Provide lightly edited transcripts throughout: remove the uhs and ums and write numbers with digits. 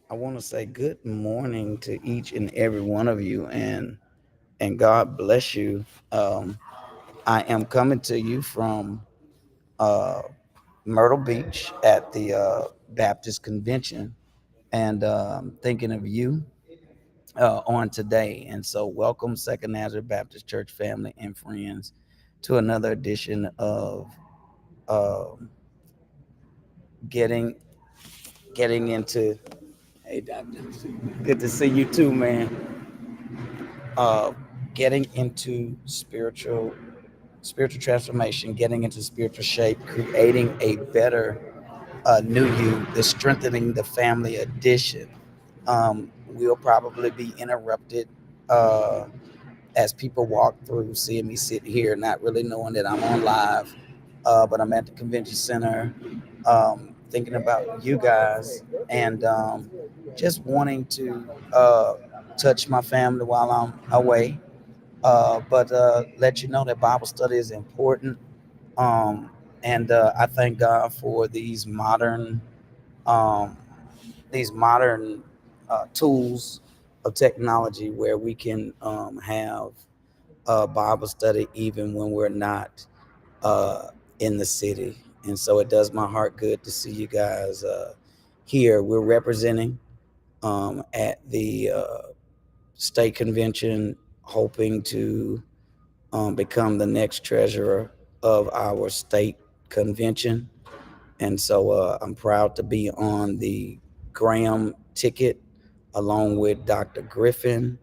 I want to say good morning to each and every one of you, and God bless you. I am coming to you from uh, Myrtle Beach at the Baptist Convention, and thinking of you on today. And so, welcome, Second Nazareth Baptist Church family and friends, to another edition of um getting getting into. Hey, Doctor, good to see you too, man. uh, Getting into spiritual transformation, getting into spiritual shape, creating a better new you, the strengthening the family edition. We'll probably be interrupted as people walk through, seeing me sit here, not really knowing that I'm on live, but I'm at the convention center, thinking about you guys, and just wanting to touch my family while I'm away, but let you know that Bible study is important. And I thank God for um, these modern tools of technology where we can have Bible study even when we're not uh, in the city. And so it does my heart good to see you guys here. We're representing at the state convention, hoping to become the next treasurer of our state convention. And so I'm proud to be on the Graham ticket along with Dr. Griffin,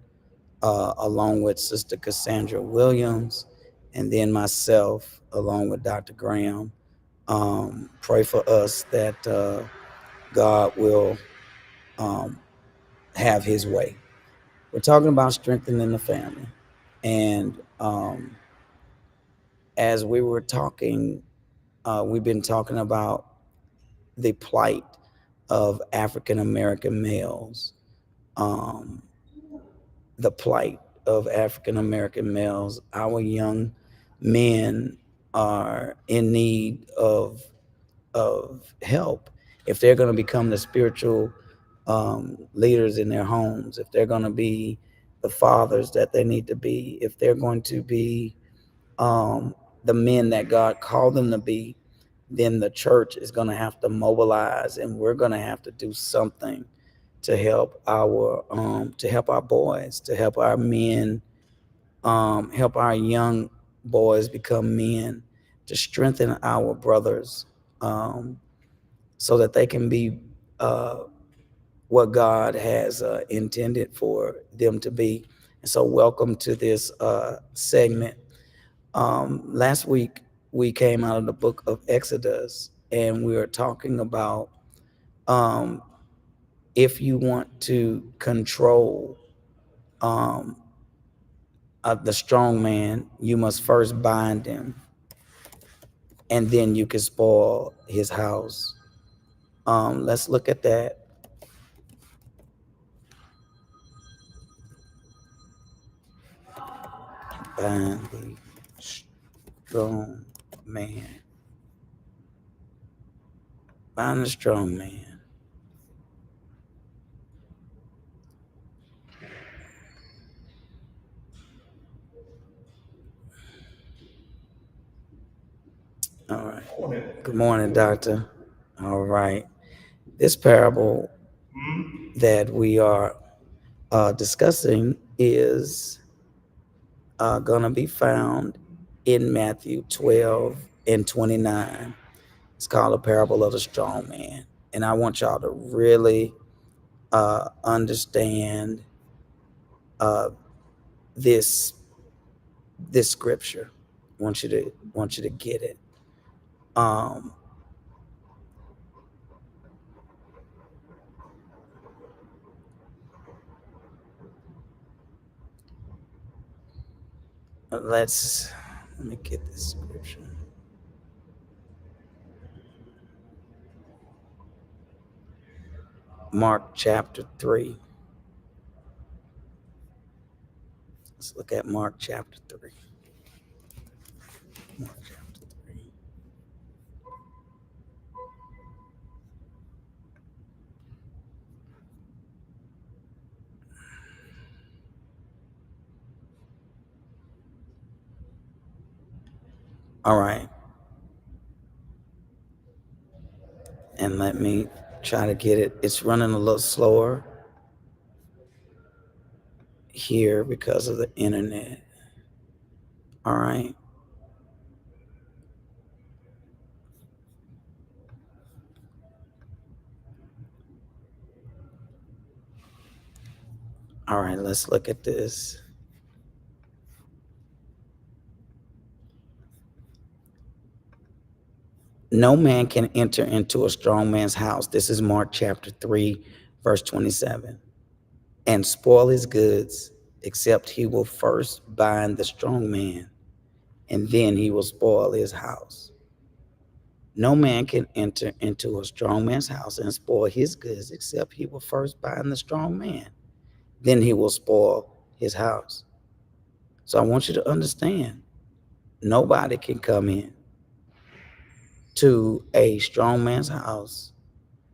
along with Sister Cassandra Williams, and then myself, along with Dr. Graham. Pray for us that God will um, have his way. We're talking about strengthening the family. And as we were talking, we've been talking about the plight of African American males, um, the plight of African American males. Our young men are in need of help if they're going to become the spiritual leaders in their homes, if they're going to be the fathers that they need to be, if they're going to be um, the men that God called them to be, then the church is going to have to mobilize, and we're going to have to do something to help our boys, to help our men, help our young boys become men, to strengthen our brothers, so that they can be uh, what God has intended for them to be. And so, welcome to this segment. Last week, we came out of the book of Exodus, and we were talking about um, if you want to control um, the strong man, you must first bind him, and then you can spoil his house. Let's look at that. Bind the strong man. Bind the strong man. All right. Good morning, doctor. All right. This parable that we are discussing is going to be found in Matthew 12 and 29. It's called a parable of the strong man. And I want y'all to really understand uh, this this scripture. Want you to get it. Um, let me get this scripture. Mark chapter 3. Let's look at Mark chapter 3. Mark chapter 3. All right. And let me try to get it. It's running a little slower here because of the internet. All right. All right, let's look at this. No man can enter into a strong man's house. This is Mark chapter 3, verse 27. And spoil his goods, except he will first bind the strong man, and then he will spoil his house. No man can enter into a strong man's house and spoil his goods, except he will first bind the strong man. Then he will spoil his house. So I want you to understand, nobody can come in to a strong man's house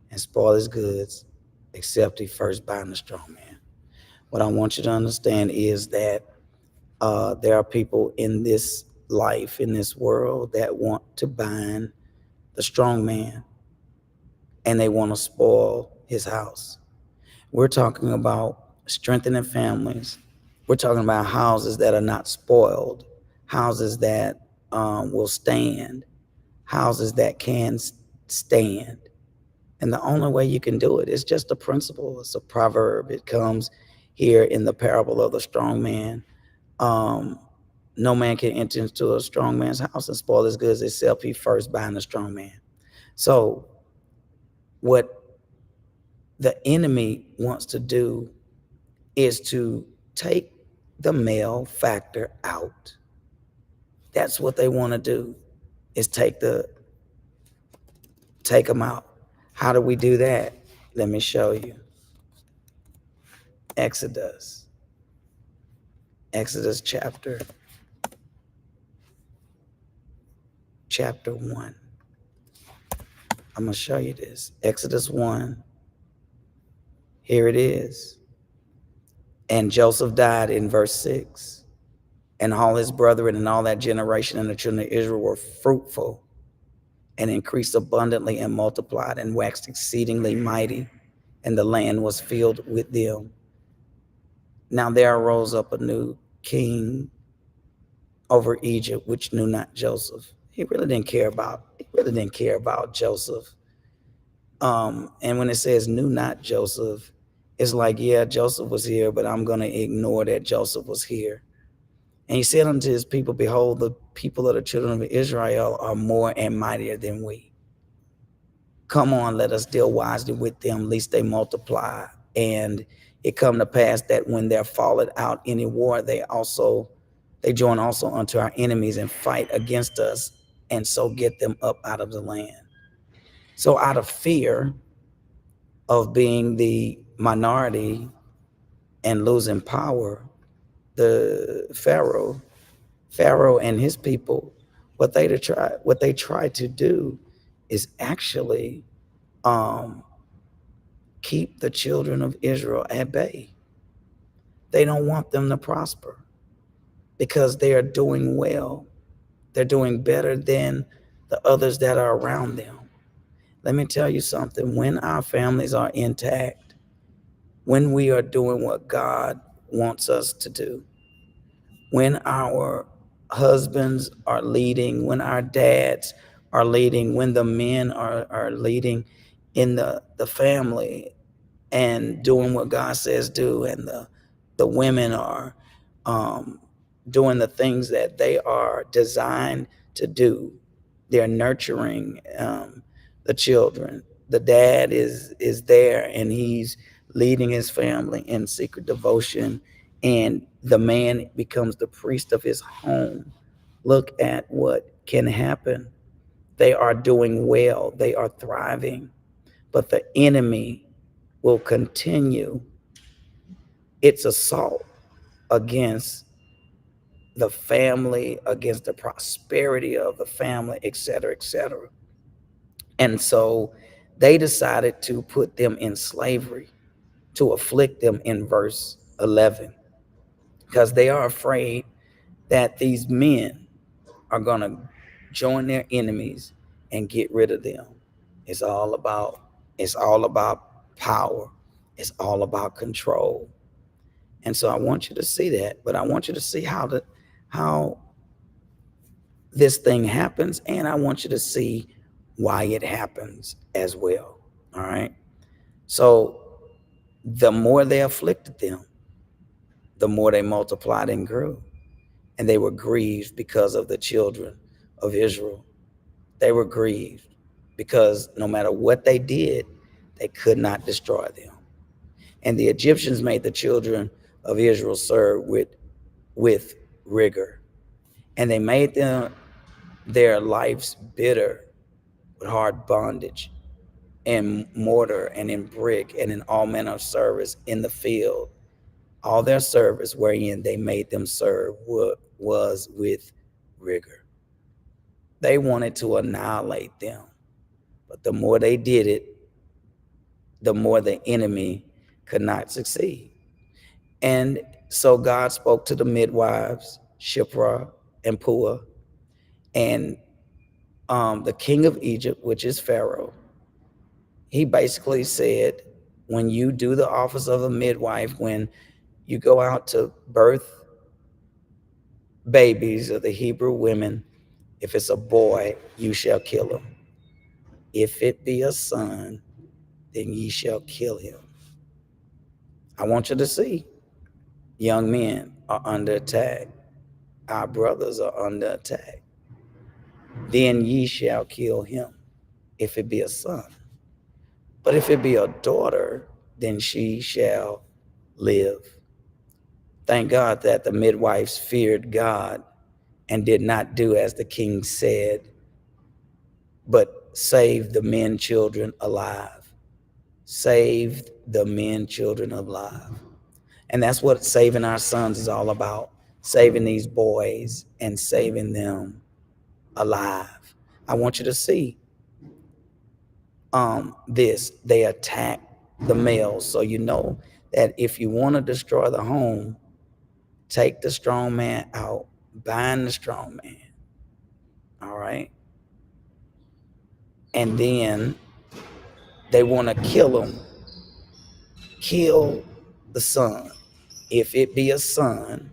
and spoil his goods except he first bind the strong man. What I want you to understand is that there are people in this life, in this world, that want to bind the strong man, and they want to spoil his house. We're talking about strengthening families. We're talking about houses that are not spoiled, houses that will stand, houses that can stand. And the only way you can do it is just a principle. It's a proverb. It comes here in the parable of the strong man. Um, No man can enter into a strong man's house and spoil his goods except he first bind the strong man. So what the enemy wants to do is to take the male factor out. That's what they want to do, is take them out. How do we do that? Let me show you. Exodus. Exodus chapter 1. I'm going to show you this. Exodus 1. Here it is. And Joseph died in verse 6. And all his brethren and all that generation and the children of Israel were fruitful and increased abundantly and multiplied and waxed exceedingly mighty, and the land was filled with them. Now there arose up a new king over Egypt, which knew not Joseph. He really didn't care about Joseph. And when it says knew not Joseph, it's like, yeah, Joseph was here, but I'm going to ignore that Joseph was here. And he said unto his people, behold, the people of the children of Israel are more and mightier than we. Come on, let us deal wisely with them, lest they multiply. And it come to pass that when there falleth out any war, they join also unto our enemies and fight against us, and so get them up out of the land. So out of fear of being the minority and losing power, the Pharaoh and his people, what they try to do is actually keep the children of Israel at bay. They don't want them to prosper because they are doing well. They're doing better than the others that are around them. Let me tell you something. When our families are intact, when we are doing what God wants us to do, when our husbands are leading, when our dads are leading, when the men are leading in the family and doing what God says do, and the women are doing the things that they are designed to do. They're nurturing the children. The dad is there and he's leading his family in secret devotion, and the man becomes the priest of his home. Look at what can happen. They are doing well. They are thriving. But the enemy will continue its assault against the family, against the prosperity of the family, et cetera, et cetera. And so they decided to put them in slavery, to afflict them in verse 11, because they are afraid that these men are going to join their enemies and get rid of them. It's all about power. It's all about control. And so I want you to see that, but I want you to see how this thing happens, and I want you to see why it happens as well. All right. So the more they afflicted them, the more they multiplied and grew, and they were grieved because of the children of Israel. They were grieved because no matter what they did, they could not destroy them. And the Egyptians made the children of Israel serve with rigor, and they made them their lives bitter with hard bondage, in mortar and in brick and in all manner of service in the field. All their service wherein they made them serve was with rigor. They wanted to annihilate them, but the more they did it, the more the enemy could not succeed. And so God spoke to the midwives, Shiphrah and Puah, and the king of Egypt, which is Pharaoh. He basically said, when you do the office of a midwife, when you go out to birth babies of the Hebrew women, if it's a boy, you shall kill him. If it be a son, then ye shall kill him. I want you to see, young men are under attack. our brothers are under attack, then ye shall kill him, if it be a son. But if it be a daughter, then she shall live. Thank God that the midwives feared God and did not do as the king said, but saved the men children alive. Saved the men children alive. And that's what saving our sons is all about. Saving these boys and saving them alive. I want you to see this. They attack the males. So you know that if you want to destroy the home, take the strong man out, bind the strong man. All right. And then they want to kill him. Kill the son. If it be a son,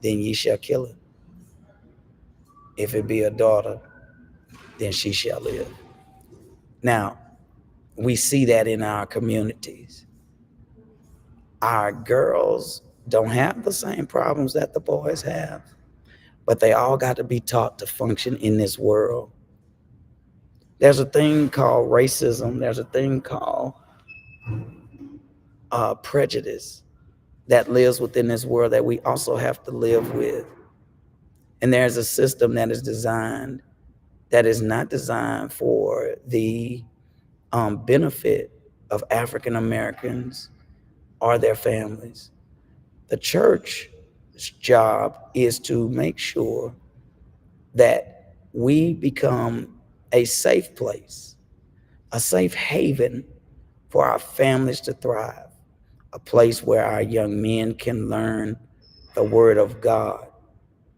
then ye shall kill it. If it be a daughter, then she shall live. Now, we see that in our communities. Our girls don't have the same problems that the boys have, but they all got to be taught to function in this world. There's a thing called racism. There's a thing called prejudice that lives within this world that we also have to live with. And there's a system that is designed that is not designed for the benefit of African Americans or their families. The church's job is to make sure that we become a safe place, a safe haven for our families to thrive, a place where our young men can learn the word of God,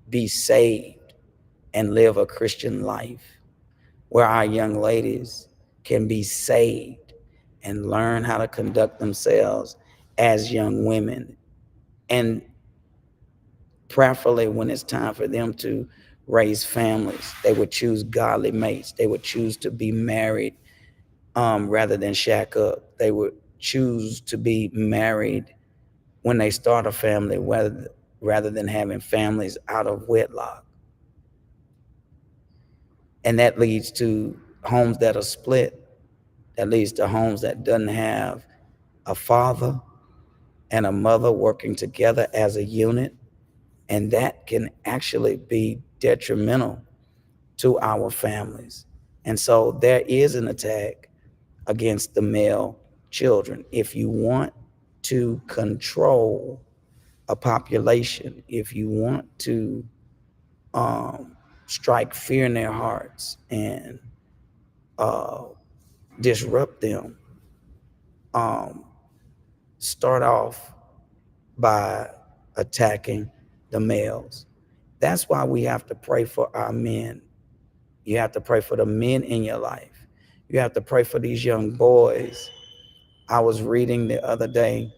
be saved, and live a Christian life, where our young ladies can be saved and learn how to conduct themselves as young women. And preferably when it's time for them to raise families, they would choose godly mates. They would choose to be married rather than shack up. They would choose to be married when they start a family rather than having families out of wedlock. And that leads to homes that are split. That leads to homes that doesn't have a father and a mother working together as a unit. And that can actually be detrimental to our families. And so there is an attack against the male children. If you want to control a population, if you want to strike fear in their hearts and disrupt them, start off by attacking the males. That's why we have to pray for our men. You have to pray for the men in your life. You have to pray for these young boys. I was reading the other day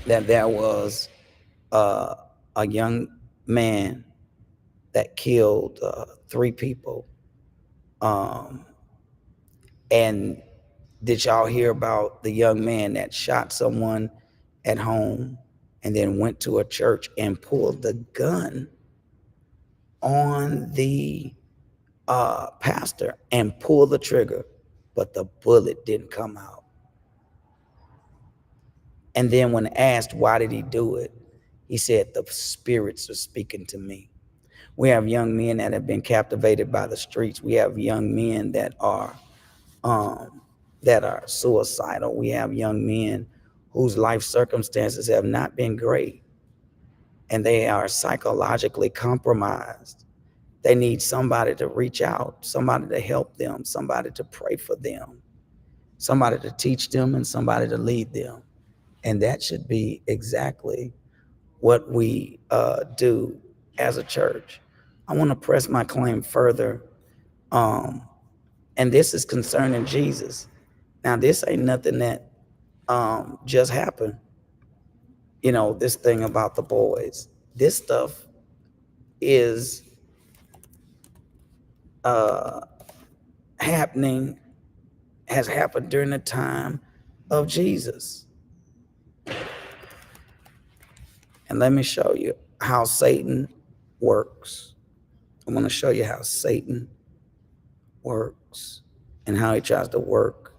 that there was a young man that killed 3 people. And did y'all hear about the young man that shot someone at home and then went to a church and pulled the gun on the pastor and pulled the trigger, but the bullet didn't come out? And then when asked why did he do it, he said, the spirits are speaking to me. We have young men that have been captivated by the streets. We have young men that are suicidal. We have young men whose life circumstances have not been great, and they are psychologically compromised. They need somebody to reach out, somebody to help them, somebody to pray for them, somebody to teach them, and somebody to lead them. And that should be exactly what we do as a church. I want to press my claim further. And this is concerning Jesus. Now, this ain't nothing that just happened. You know, this thing about the boys. This stuff is happening, has happened during the time of Jesus. And let me show you. how Satan works. I'm going to show you how Satan works and how he tries to work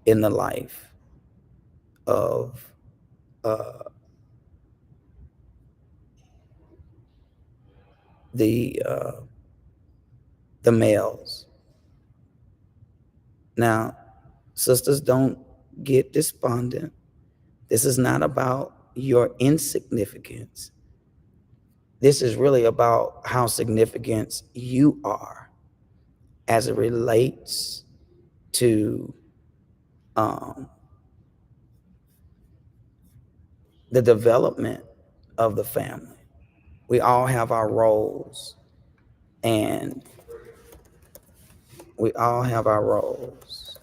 in the life of uh, the uh, the males. Now, sisters, don't get despondent. This is not about your insignificance. This is really about how significant you are as it relates to um, the development of the family. We all have our roles, and we all have our roles.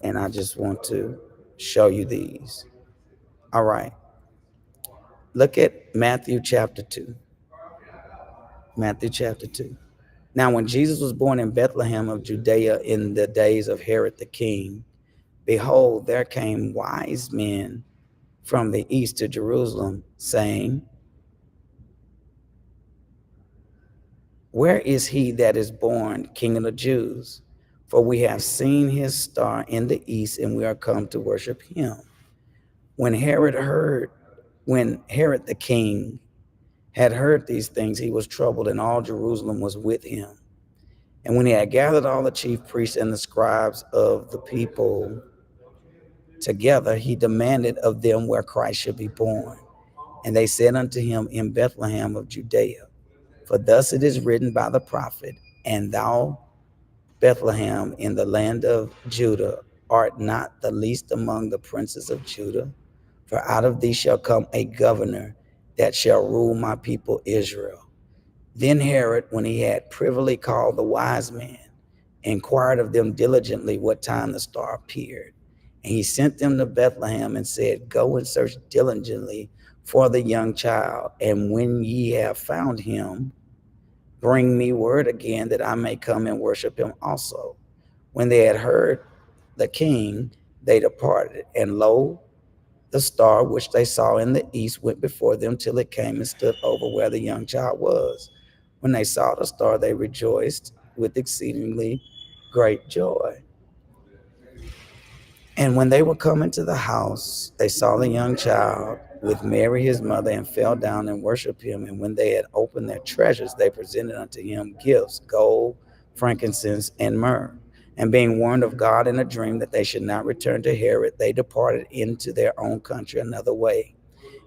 And I just want to show you these. All right. Look at Matthew chapter 2. Matthew chapter 2. Now, when Jesus was born in Bethlehem of Judea in the days of Herod the king, behold, there came wise men from the east to Jerusalem, saying, where is he that is born King of the Jews? For we have seen his star in the east, and we are come to worship him. When Herod the king had heard these things, he was troubled, and all Jerusalem was with him. And when he had gathered all the chief priests and the scribes of the people together, he demanded of them where Christ should be born. And they said unto him, in Bethlehem of Judea. For thus it is written by the prophet, and thou, Bethlehem, in the land of Judah, art not the least among the princes of Judah, for out of thee shall come a governor that shall rule my people Israel. Then Herod, when he had privily called the wise men, inquired of them diligently what time the star appeared. And he sent them to Bethlehem and said, go and search diligently for the young child, and when ye have found him, bring me word again that I may come and worship him also. When they had heard the king, they departed. And lo, the star which they saw in the east went before them till it came and stood over where the young child was. When they saw the star, they rejoiced with exceedingly great joy. And when they were come into the house, they saw the young child with Mary his mother, and fell down and worshiped him. And when they had opened their treasures, they presented unto him gifts, gold, frankincense, and myrrh. And being warned of God in a dream that they should not return to Herod, they departed into their own country another way.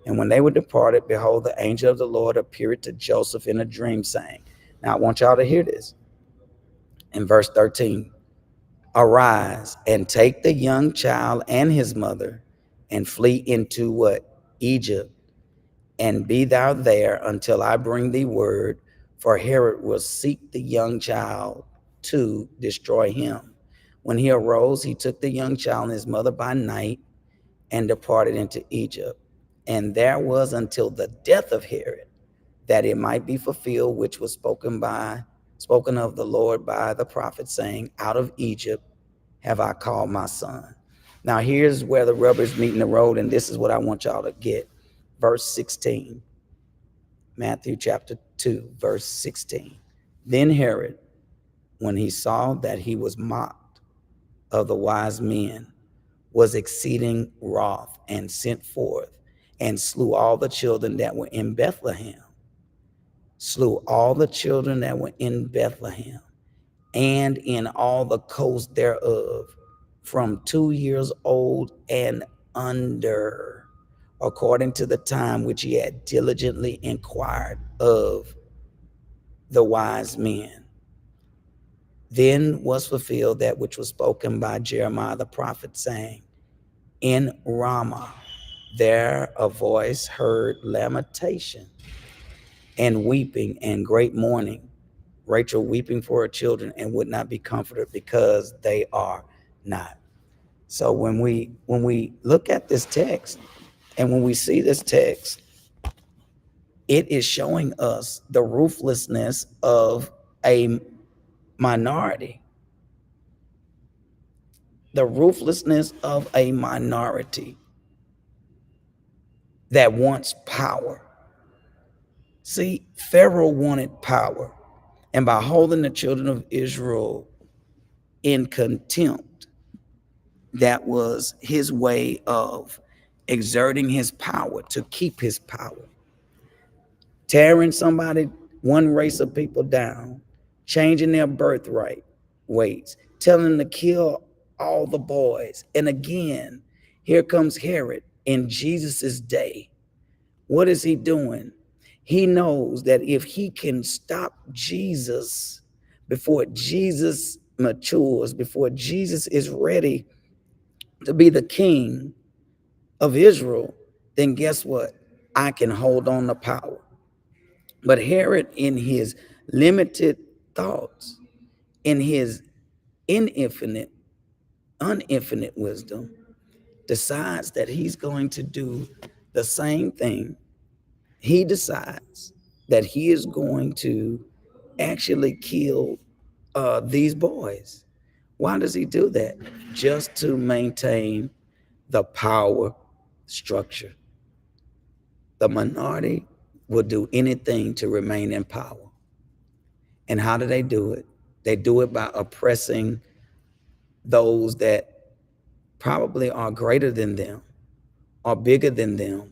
And when they were departed, behold, the angel of the Lord appeared to Joseph in a dream, saying, now I want y'all to hear this. In verse 13, arise and take the young child and his mother and flee into what? Egypt, and be thou there until I bring thee word, for Herod will seek the young child to destroy him. When he arose, he took the young child and his mother by night and departed into Egypt. And there was until the death of Herod, that it might be fulfilled which was spoken of the Lord by the prophet, saying, out of Egypt have I called my son. Now here's where the rubber's meeting the road, and this is what I want y'all to get. Verse 16, Matthew chapter 2, verse 16. Then Herod, when he saw that he was mocked of the wise men, was exceeding wroth, and sent forth and slew all the children that were in Bethlehem. Slew all the children that were in Bethlehem and in all the coast thereof, from 2 years old and under, according to the time which he had diligently inquired of the wise men. Then was fulfilled that which was spoken by Jeremiah the prophet, saying, in Ramah there a voice heard lamentation and weeping and great mourning, Rachel weeping for her children, and would not be comforted because they are not. So when we look at this text, and when we see this text, it is showing us the ruthlessness of a minority. The ruthlessness of a minority that wants power. See, Pharaoh wanted power, and by holding the children of Israel in contempt, that was his way of exerting his power to keep his power. Tearing somebody, one race of people down, changing their birthright weights, telling them to kill all the boys. And again, here comes Herod in Jesus's day. What is he doing? He knows that if he can stop Jesus before Jesus matures, before Jesus is ready to be the king of Israel, then guess what? I can hold on to power. But Herod, in his limited thoughts, in his uninfinite wisdom, decides that he's going to do the same thing. He decides that he is going to actually kill these boys. Why does he do that? Just to maintain the power structure. The minority will do anything to remain in power. And how do they do it? They do it by oppressing those that probably are greater than them, are bigger than them,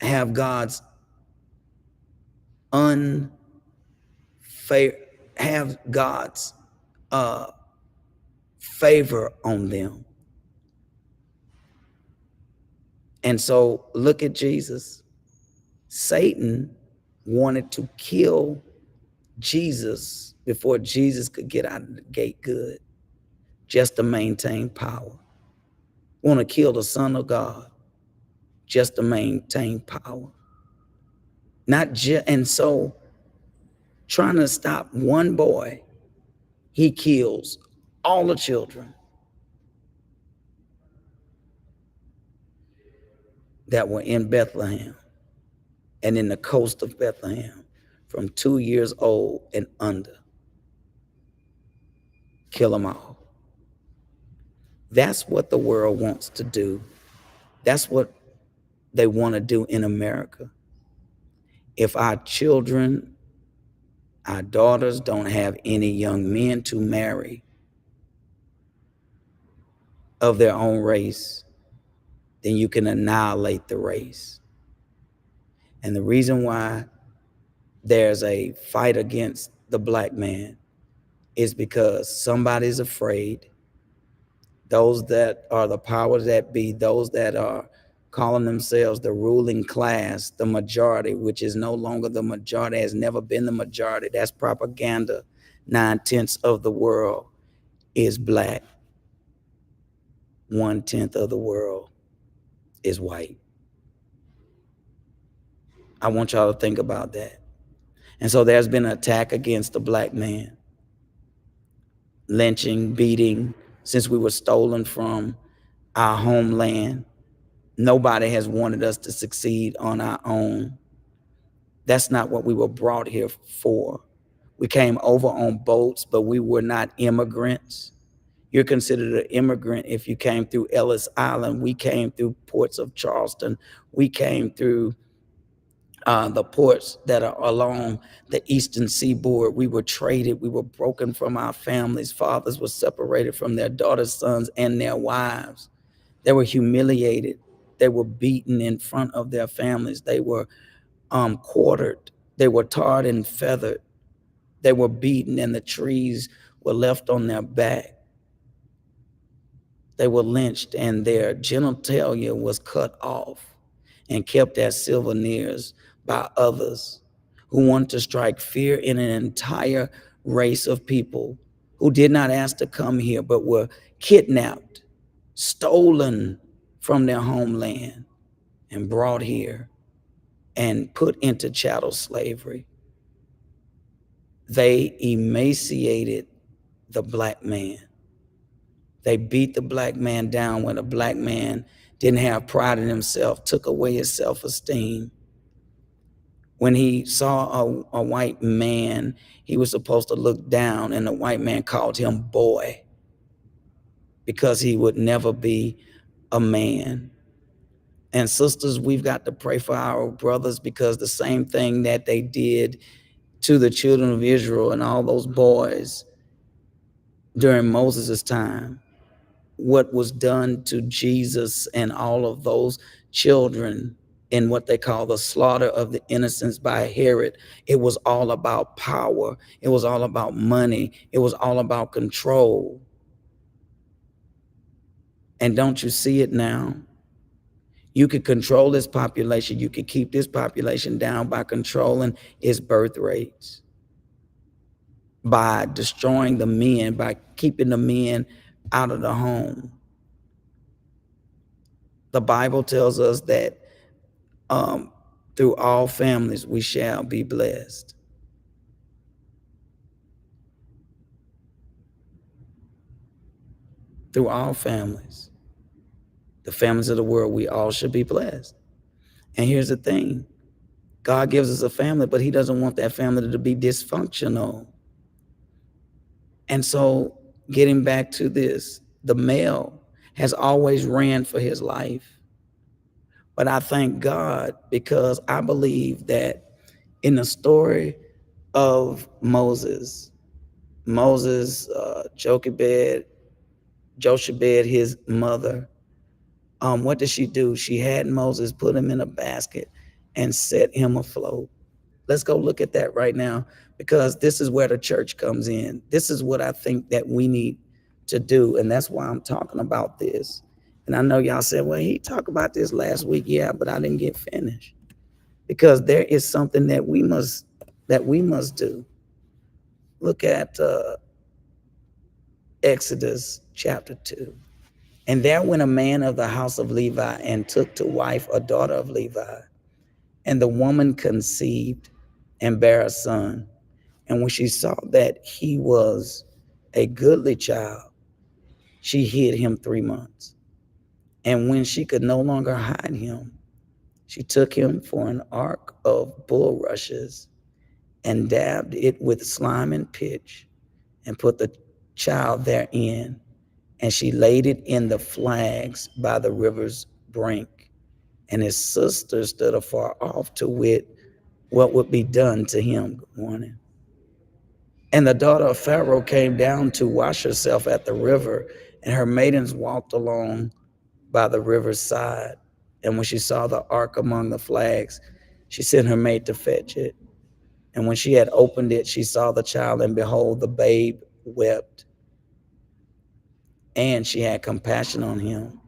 have God's unfair, have God's favor on them. And so look at Jesus. Satan wanted to kill Jesus before Jesus could get out of the gate good, just to maintain power. Want to kill the Son of God just to maintain power. Not just, and so trying to stop one boy, he kills all the children that were in Bethlehem and in the coast of Bethlehem from 2 years old and under. Kill them all. That's what the world wants to do. That's what they want to do in America. If our children, our daughters don't have any young men to marry of their own race, then you can annihilate the race. And the reason why there's a fight against the black man is because somebody's afraid. Those that are the powers that be, those that are calling themselves the ruling class, the majority, which is no longer the majority, has never been the majority. That's propaganda. 9/10 of the world is black. 1/10 of the world is white. I want y'all to think about that. And so there's been an attack against the black man. Lynching, beating, since we were stolen from our homeland. Nobody has wanted us to succeed on our own. That's not what we were brought here for. We came over on boats, but we were not immigrants. You're considered an immigrant if you came through Ellis Island. We came through ports of Charleston. We came through the ports that are along the eastern seaboard. We were traded. We were broken from our families. Fathers were separated from their daughters, sons, and their wives. They were humiliated. They were beaten in front of their families. They were quartered. They were tarred and feathered. They were beaten, and the trees were left on their back. They were lynched, and their genitalia was cut off and kept as souvenirs by others who wanted to strike fear in an entire race of people who did not ask to come here, but were kidnapped, stolen from their homeland, and brought here and put into chattel slavery. They emaciated the black man. They beat the black man down when the black man didn't have pride in himself, took away his self-esteem. When he saw a white man, he was supposed to look down, and the white man called him boy because he would never be a man. And sisters, we've got to pray for our brothers, because the same thing that they did to the children of Israel and all those boys during Moses' time, what was done to Jesus and all of those children in what they call the slaughter of the innocents by Herod, it was all about power. It was all about money. It was all about control. And don't you see it now? You could control this population. You could keep this population down by controlling its birth rates, by destroying the men, by keeping the men out of the home. The Bible tells us that through all families we shall be blessed. Through all families, the families of the world, we all should be blessed. And here's the thing: God gives us a family, but He doesn't want that family to be dysfunctional. And so, getting back to this, the male has always ran for his life. But I thank God, because I believe that in the story of Moses, Jochebed, his mother, what did she do? She had Moses put him in a basket and set him afloat. Let's go look at that right now, because this is where the church comes in. This is what I think that we need to do, and that's why I'm talking about this. And I know y'all said, well, he talked about this last week. Yeah, but I didn't get finished, because there is something that we must do. Look at Exodus chapter 2. And there went a man of the house of Levi and took to wife a daughter of Levi. And the woman conceived and bare a son. And when she saw that he was a goodly child, she hid him 3 months. And when she could no longer hide him, she took him for an ark of bulrushes and dabbed it with slime and pitch and put the child therein. And she laid it in the flags by the river's brink. And his sister stood afar off to wit what would be done to him. Good morning. And the daughter of Pharaoh came down to wash herself at the river, and her maidens walked along by the river's side. And when she saw the ark among the flags, she sent her maid to fetch it. And when she had opened it, she saw the child, and behold, the babe wept. And she had compassion on him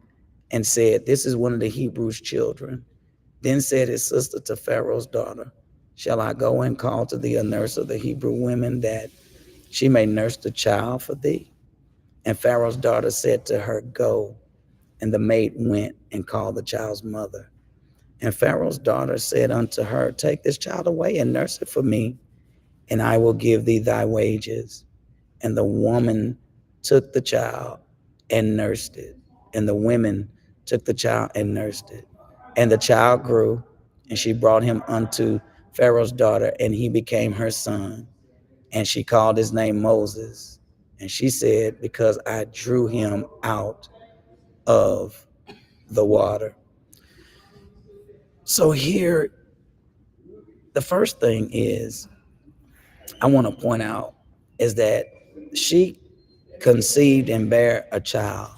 and said, this is one of the Hebrews' children. Then said his sister to Pharaoh's daughter, shall I go and call to thee a nurse of the Hebrew women, that she may nurse the child for thee? And Pharaoh's daughter said to her, go. And the maid went and called the child's mother. And Pharaoh's daughter said unto her, take this child away and nurse it for me, and I will give thee thy wages. And the woman took the child and nursed it. And the women took the child and nursed it. And the child grew, and she brought him unto Pharaoh's daughter, and he became her son. And she called his name Moses. And she said, because I drew him out of the water. So here, the first thing is I want to point out is that she conceived and bare a child.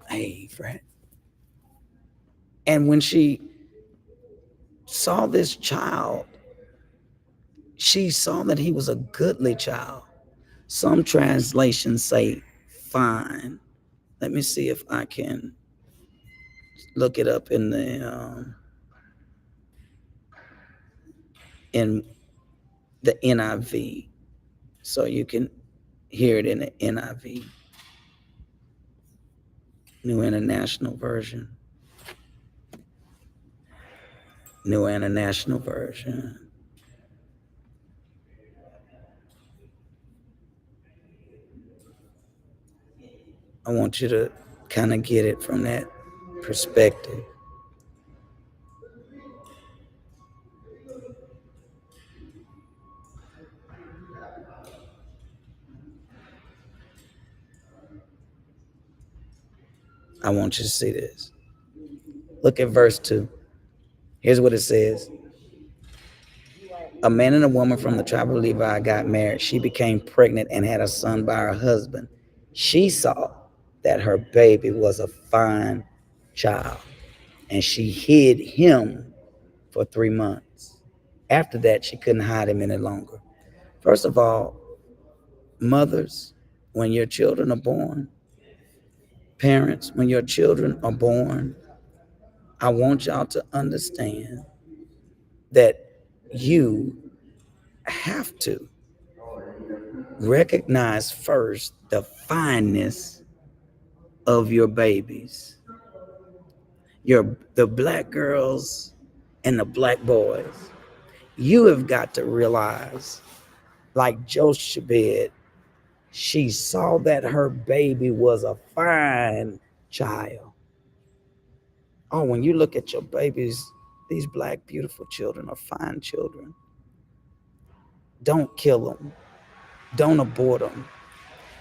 Hey, Fred. And when she saw this child, she saw that he was a goodly child. Some translations say fine. Let me see if I can look it up in the NIV, so you can hear it in the NIV, New International Version. New International Version. I want you to kind of get it from that perspective. I want you to see this. Look at verse 2. Here's what it says. A man and a woman from the tribe of Levi got married. She became pregnant and had a son by her husband. She saw that her baby was a fine child, and she hid him for 3 months. After that, she couldn't hide him any longer. First of all, mothers, when your children are born, parents, when your children are born, I want y'all to understand that you have to recognize first the fineness of your babies, the black girls and the black boys. You have got to realize, like Jochebed, she saw that her baby was a fine child. Oh, when you look at your babies, these black beautiful children are fine children. Don't kill them. Don't abort them.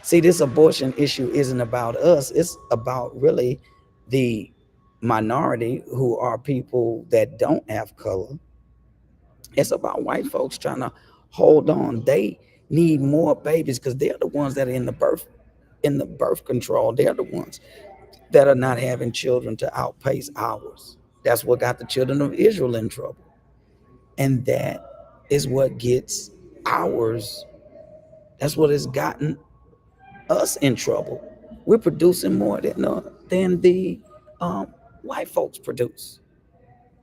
See, this abortion issue isn't about us. It's about really the minority who are people that don't have color. It's about white folks trying to hold on. They need more babies because they're the ones that are in the birth control. They're the ones that are not having children to outpace ours. That's what got the children of Israel in trouble. And that is what gets ours. That's what has gotten us in trouble. We're producing more than the white folks produce,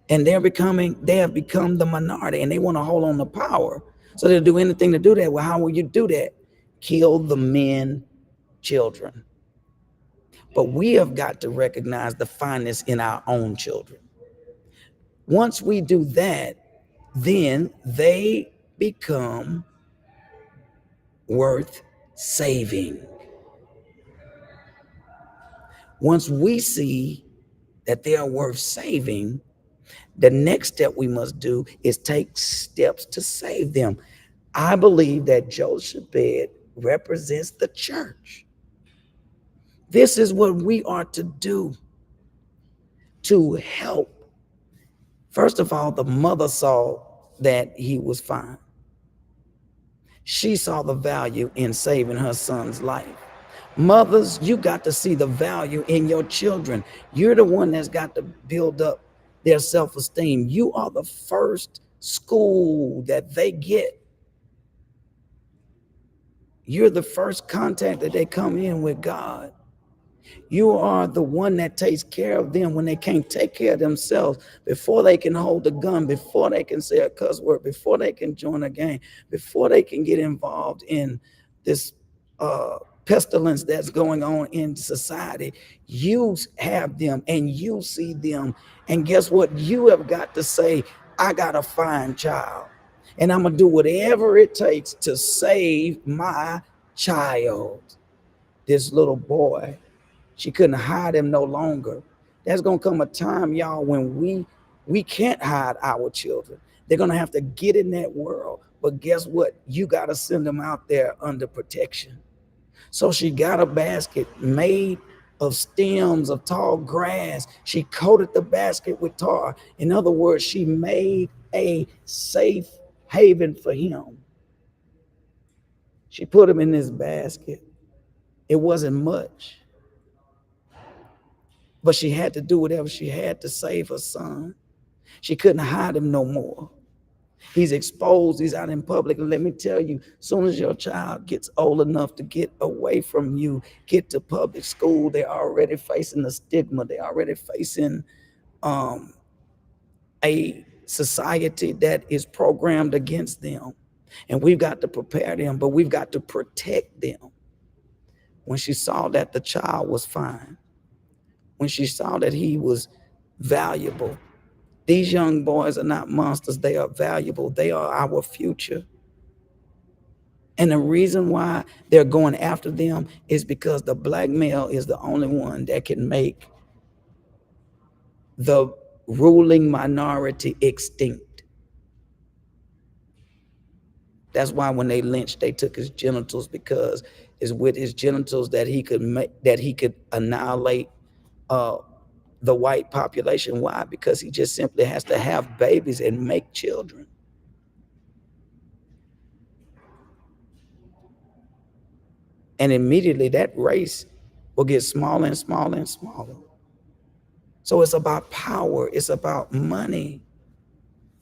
and they have become the minority, and they want to hold on to power. So they'll do anything to do that. Well, how will you do that? Kill the men, children. But we have got to recognize the fineness in our own children. Once we do that, then they become worth saving. Once we see that they are worth saving, the next step we must do is take steps to save them. I believe that Jochebed represents the church. This is what we are to do to help. First of all, the mother saw that he was fine. She saw the value in saving her son's life. Mothers, you got to see the value in your children. You're the one that's got to build up their self-esteem. You are the first school that they get. You're the first contact that they come in with God. You are the one that takes care of them when they can't take care of themselves, before they can hold a gun, before they can say a cuss word, before they can join a gang, before they can get involved in this pestilence that's going on in society. You have them and you see them. And guess what? You have got to say, I got a fine child, and I'm going to do whatever it takes to save my child. This little boy, she couldn't hide him no longer. There's going to come a time, y'all, when we can't hide our children. They're going to have to get in that world. But guess what? You got to send them out there under protection. So she got a basket made of stems of tall grass. She coated the basket with tar. In other words, she made a safe haven for him. She put him in this basket. It wasn't much, but she had to do whatever she had to save her son. She couldn't hide him no more. He's exposed. He's out in public. And let me tell you, as soon as your child gets old enough to get away from you, get to public school, they're already facing the stigma. They're already facing a society that is programmed against them. And we've got to prepare them, but we've got to protect them. When she saw that the child was fine, when she saw that he was valuable, these young boys are not monsters. They are valuable. They are our future. And the reason why they're going after them is because the black male is the only one that can make the ruling minority extinct. That's why when they lynched, they took his genitals, because it's with his genitals that he could annihilate the white population. Why? Because he just simply has to have babies and make children. And immediately that race will get smaller and smaller and smaller. So it's about power, it's about money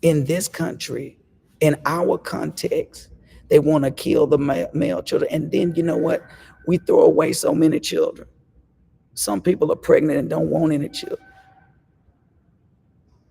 in this country, in our context. They want to kill the male children. And then you know what? We throw away so many children. Some people are pregnant and don't want any children.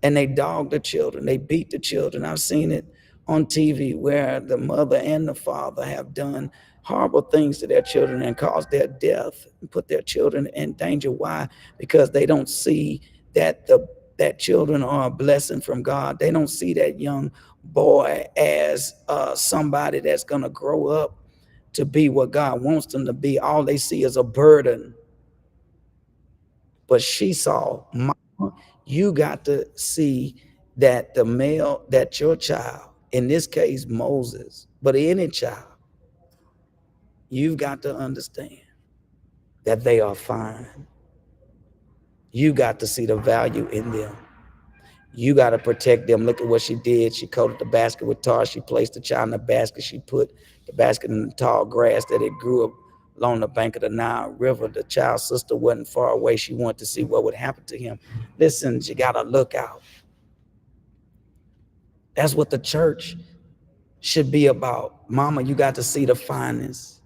And they dog the children, they beat the children. I've seen it on TV where the mother and the father have done horrible things to their children and caused their death and put their children in danger. Why? Because they don't see that children are a blessing from God. They don't see that young boy as somebody that's going to grow up to be what God wants them to be. All they see is a burden. But she saw, Mama, you got to see that the male, that your child, in this case Moses, but any child, you've got to understand that they are fine. You got to see the value in them. You got to protect them. Look at what she did. She coated the basket with tar. She placed the child in the basket. She put the basket in the tall grass that it grew up along the bank of the Nile River. The child's sister wasn't far away. She wanted to see what would happen to him. Listen, you got to look out. That's what the church should be about. Mama, you got to see the finest.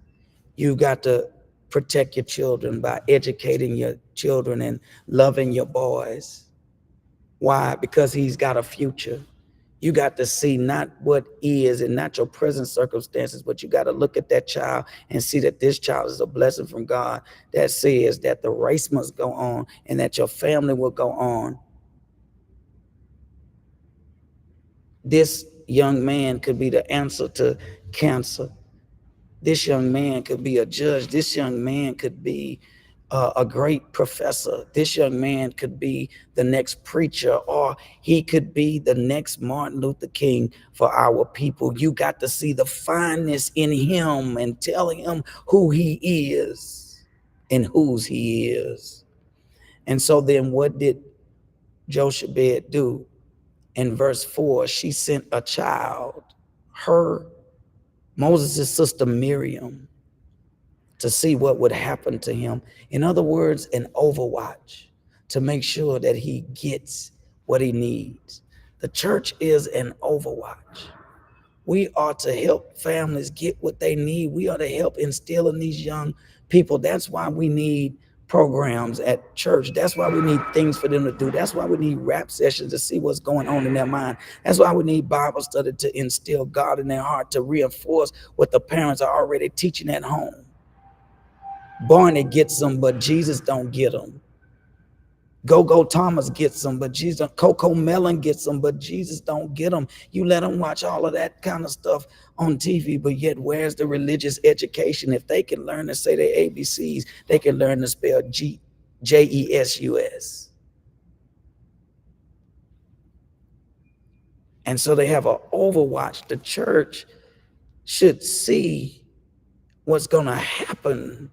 You got to protect your children by educating your children and loving your boys. Why? Because he's got a future. You got to see not what is and not your present circumstances, but you got to look at that child and see that this child is a blessing from God that says that the race must go on and that your family will go on. This young man could be the answer to cancer. This young man could be a judge. This young man could be a great professor. This young man could be the next preacher, or he could be the next Martin Luther King for our people. You got to see the fineness in him and tell him who he is and whose he is. And so then what did Jochebed do? In verse 4, she sent a child, her, Moses' sister Miriam, to see what would happen to him. In other words, an overwatch to make sure that he gets what he needs. The church is an overwatch. We are to help families get what they need. We are to help instill in these young people. That's why we need programs at church. That's why we need things for them to do. That's why we need rap sessions to see what's going on in their mind. That's why we need Bible study to instill God in their heart, to reinforce what the parents are already teaching at home. Barney gets them, but Jesus don't get them. Go Thomas gets them, but Jesus, Coco Melon gets them, but Jesus don't get them. You let them watch all of that kind of stuff on TV, but yet where's the religious education? If they can learn to say their ABCs, they can learn to spell Jesus. And so they have an overwatch. The church should see what's going to happen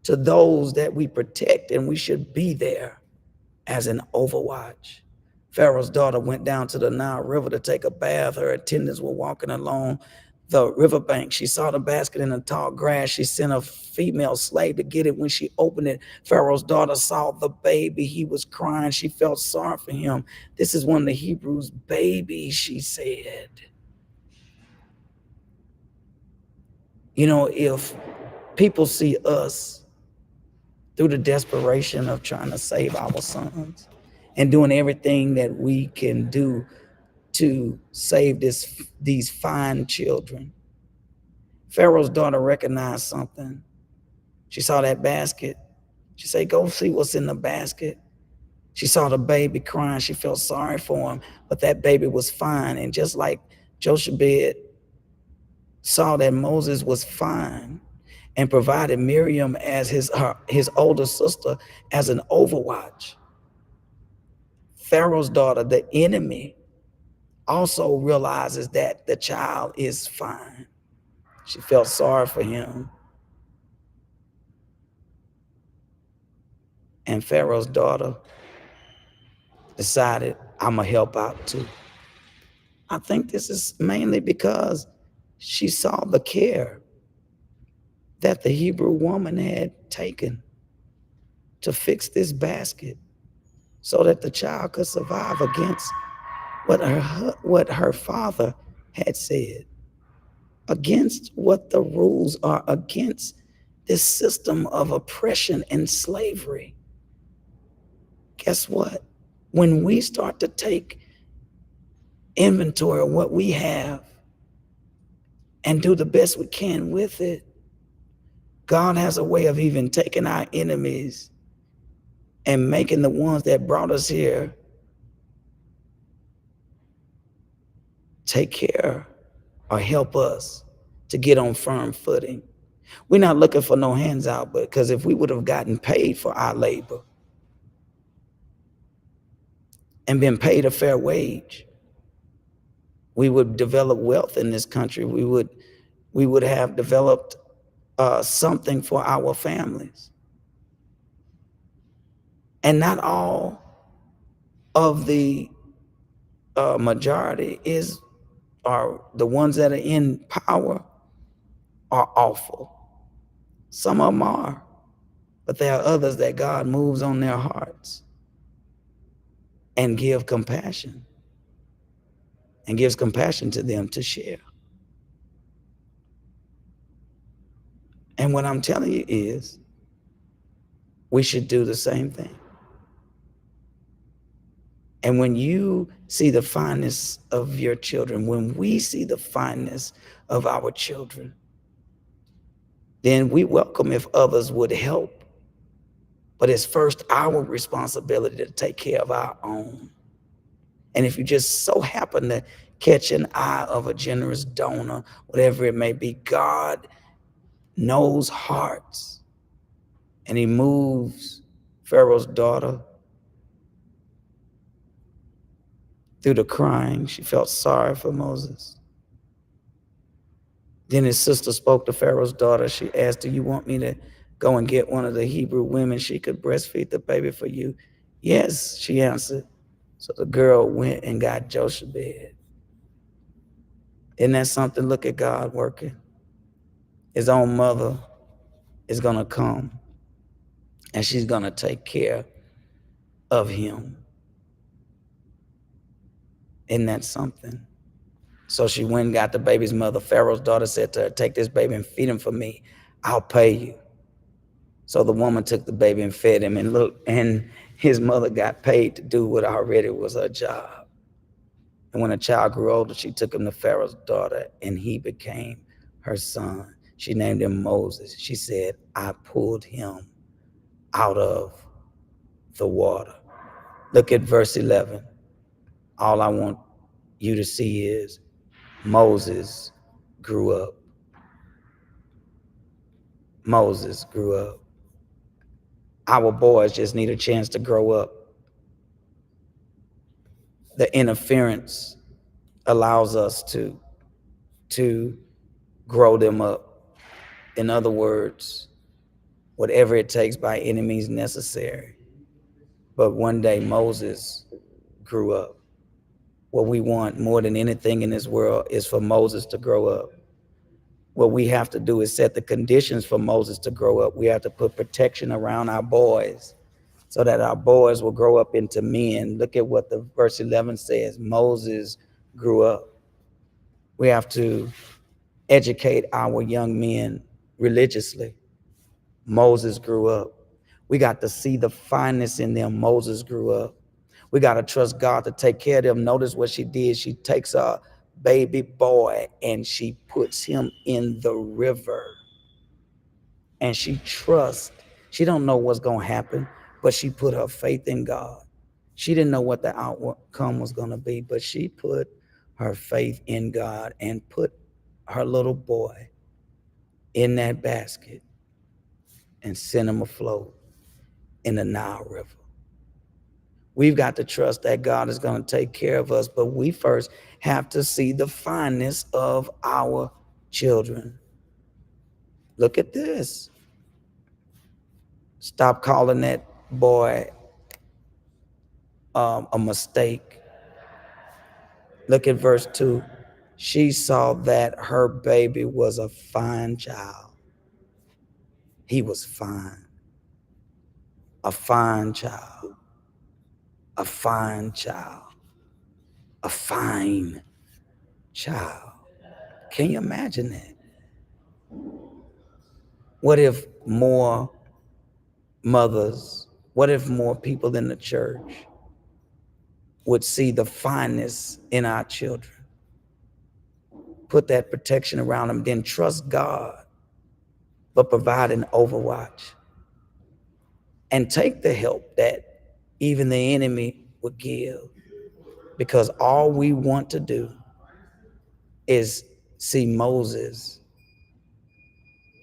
to those that we protect, and we should be there as an overwatch. Pharaoh's daughter went down to the Nile River to take a bath. Her attendants were walking along the riverbank. She saw the basket in the tall grass. She sent a female slave to get it. When she opened it, Pharaoh's daughter saw the baby. He was crying. She felt sorry for him. This is one of the Hebrews' babies, she said. You know, if people see us through the desperation of trying to save our sons and doing everything that we can do to save these fine children. Pharaoh's daughter recognized something. She saw that basket. She said, go see what's in the basket. She saw the baby crying. She felt sorry for him, but that baby was fine. And just like Jochebed saw that Moses was fine and provided Miriam as his older sister as an overwatch, Pharaoh's daughter, the enemy, also realizes that the child is fine. She felt sorry for him. And Pharaoh's daughter decided I'm going to help out too. I think this is mainly because she saw the care that the Hebrew woman had taken to fix this basket so that the child could survive against what her father had said, against what the rules are, against this system of oppression and slavery. Guess what? When we start to take inventory of what we have and do the best we can with it, God has a way of even taking our enemies and making the ones that brought us here take care or help us to get on firm footing. We're not looking for no hands out, but because if we would have gotten paid for our labor and been paid a fair wage, we would develop wealth in this country. We would have developed something for our families. And not all of the majority are the ones that are in power are awful. Some of them are, but there are others that God moves on their hearts and gives compassion to them to share. And what I'm telling you is we should do the same thing. And when you see the fineness of your children, when we see the fineness of our children, then we welcome if others would help. But it's first our responsibility to take care of our own. And if you just so happen to catch an eye of a generous donor, whatever it may be, God knows hearts. And he moves Pharaoh's daughter through the crying. She felt sorry for Moses. Then his sister spoke to Pharaoh's daughter. She asked, do you want me to go and get one of the Hebrew women? She could breastfeed the baby for you. Yes, she answered. So the girl went and got Jochebed. Isn't that something? Look at God working. His own mother is going to come, and she's going to take care of him. Isn't that something? So she went and got the baby's mother. Pharaoh's daughter said to her, take this baby and feed him for me. I'll pay you. So the woman took the baby and fed him, and look, and his mother got paid to do what already was her job. And when the child grew older, she took him to Pharaoh's daughter, and he became her son. She named him Moses. She said, I pulled him out of the water. Look at verse 11. All I want you to see is Moses grew up. Moses grew up. Our boys just need a chance to grow up. The interference allows us to grow them up. In other words, whatever it takes by any means necessary. But one day Moses grew up. What we want more than anything in this world is for Moses to grow up. What we have to do is set the conditions for Moses to grow up. We have to put protection around our boys so that our boys will grow up into men. Look at what the verse 11 says. Moses grew up. We have to educate our young men religiously. Moses grew up. We got to see the fineness in them. Moses grew up. We got to trust God to take care of them. Notice what she did. She takes a baby boy and she puts him in the river. And she trusts. She don't know what's going to happen, but she put her faith in God. She didn't know what the outcome was going to be, but she put her faith in God and put her little boy in that basket and sent him afloat in the Nile River. We've got to trust that God is going to take care of us, but we first have to see the fineness of our children. Look at this. Stop calling that boy a mistake. Look at verse 2. She saw that her baby was a fine child. He was fine. A fine child. A fine child. A fine child. Can you imagine that? What if more mothers, what if more people in the church would see the fineness in our children, put that protection around them, then trust God, but provide an overwatch and take the help that even the enemy would give, because all we want to do is see Moses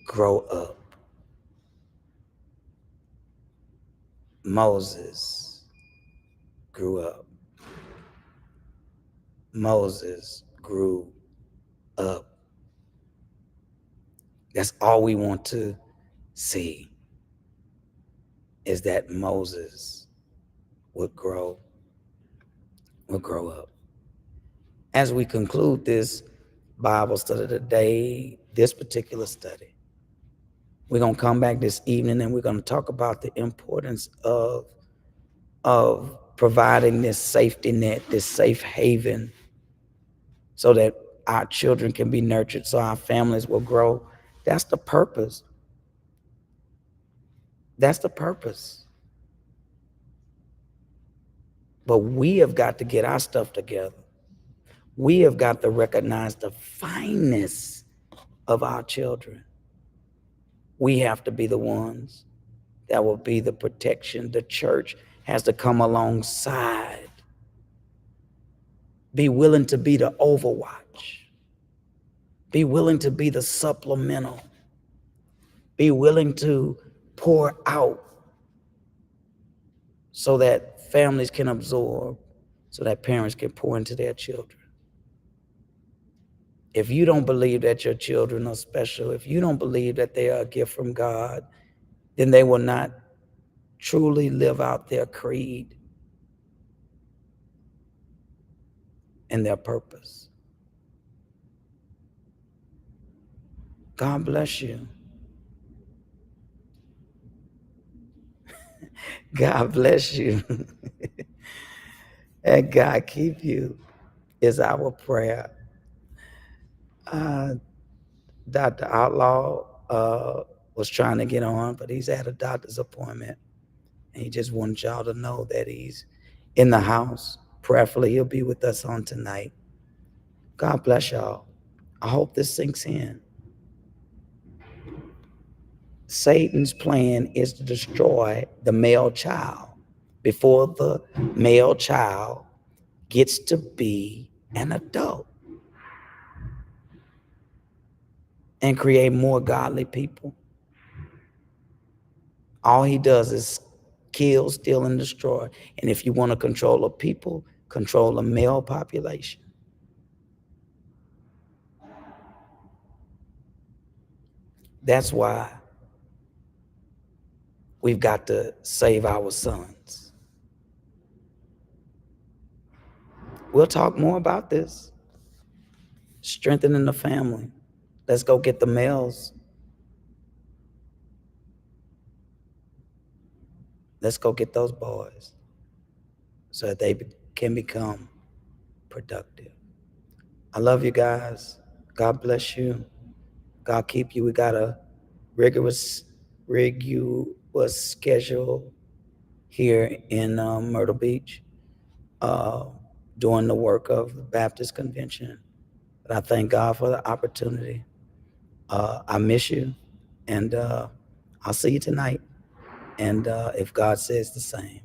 grow up. Moses grew up. Moses grew up. That's all we want to see, is that Moses would grow up. As we conclude this Bible study today, this particular study, we're going to come back this evening and we're going to talk about the importance of providing this safety net, this safe haven, so that our children can be nurtured, so our families will grow. That's the purpose. That's the purpose. But we have got to get our stuff together. We have got to recognize the fineness of our children. We have to be the ones that will be the protection. The church has to come alongside. Be willing to be the overwatch. Be willing to be the supplemental. Be willing to pour out so that families can absorb, so that parents can pour into their children. If you don't believe that your children are special, if you don't believe that they are a gift from God, then they will not truly live out their creed and their purpose. God bless you. God bless you. And God keep you is our prayer. Dr. Outlaw was trying to get on, but he's at a doctor's appointment. And he just wants y'all to know that he's in the house. Prayerfully, he'll be with us on tonight. God bless y'all. I hope this sinks in. Satan's plan is to destroy the male child before the male child gets to be an adult and create more godly people. All he does is kill, steal, and destroy. And if you want to control a people, control a male population. That's why we've got to save our sons. We'll talk more about this. Strengthening the family. Let's go get the males. Let's go get those boys so that they can become productive. I love you guys. God bless you. God keep you. We got a rigorous schedule here in Myrtle Beach, doing the work of the Baptist Convention. But I thank God for the opportunity. I miss you, and I'll see you tonight. And if God says the same.